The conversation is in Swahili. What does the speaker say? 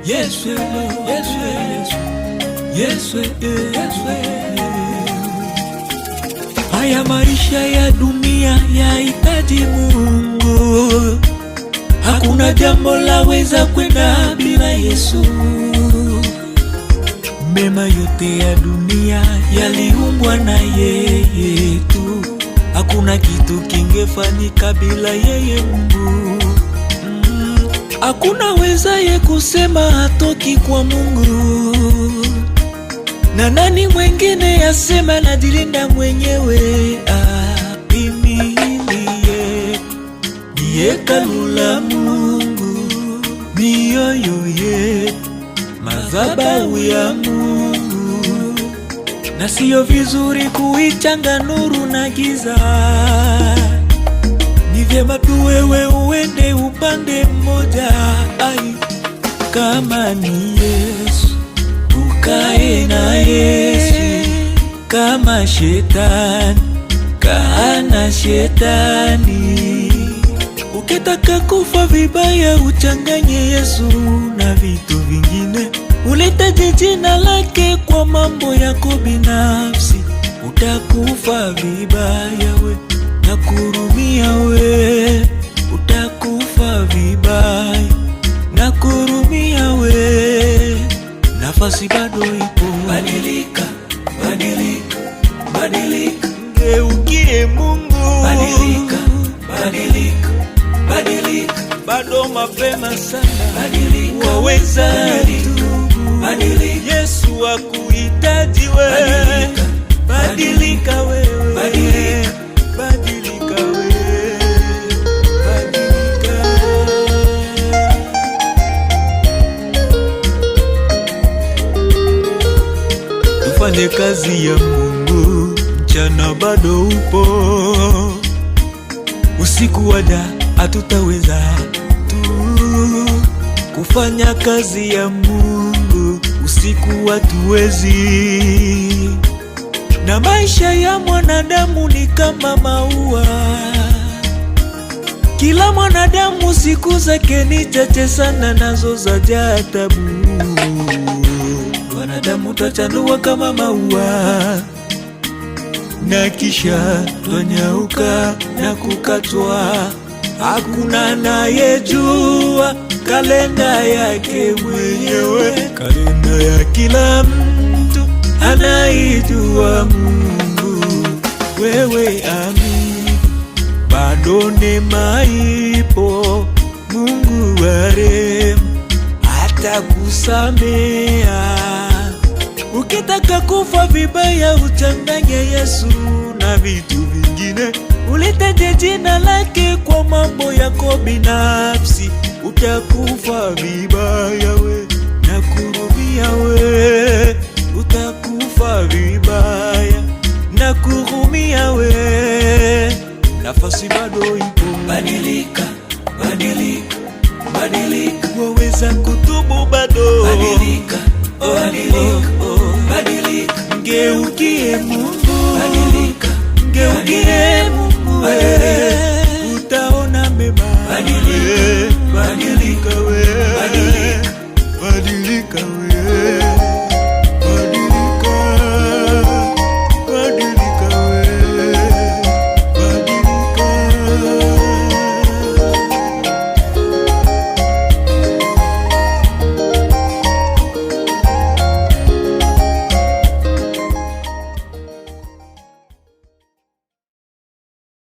Yes, yes, haya maisha ya dunia yahitaji Mungu. Hakuna jambo laweza kwenda bila Yesu. Mema yote ya dunia yaliumbwa na yeye tu. Hakuna kitu kingefanyika bila yeye Mungu. Hakuna wezaye kusema hatoki kwa Mungu. Na nani mwengine yasema najilinda mwenyewe? Mimi ndiye hekalu la Mungu, mioyo ye madhabahu ya Mungu. Na siyo vizuri kuichanga nuru na giza. Ni vyema tu wewe uende upande mmoja. Kama ni Yesu ukae na Yesu, kama shetani kaa na shetani. Ukitaka kufa vibaya uchanganye Yesu na vitu vingine, ulitaje jina lake kwa mambo yako binafsi. Utakufa vibaya we, nakurumia we. Utakufa vibaya, nakurumia we. Nafasi bado ipo. Badilika, badilika, badilika, geukie Mungu. Badilika, badilika, badilika, bado mapema sana. Badilika, waweza tu. Badilika, Yesu akuhitaji wewe. Badilika, badilika wewe. Badilika, badilika wewe. Badilika. Tufanye kazi ya Mungu, mchana bado upo. Usiku waja hatutaweza tu kufanya kazi ya Mungu, usiku hatuwezi. Na maisha ya mwanadamu ni kama maua. Kila mwanadamu siku zake ni chache sana, nazo zajaa taabu. Wanadamu twachanua kama maua, na kisha twanyauka na kukatwa. Hakuna anayejua kalenda yake mwenyewe. Kalenda ya kila mtu anaijua Mungu. Wewe amini, bado neema ipo. Mungu wa rehema atakusamea. Ukitaka kufa vibaya uchanganye Yesu na vitu vingine, ulitaje jina lake kwa mambo yako binafsi. Utakufa vibaya we, nakurumia we. Utakufa vibaya, nakurumia we. Nafasi bado ipo. Badilika, badilika, badilika, waweza kutubu bado. Badilika, badilika, badilika, geukie Mungu.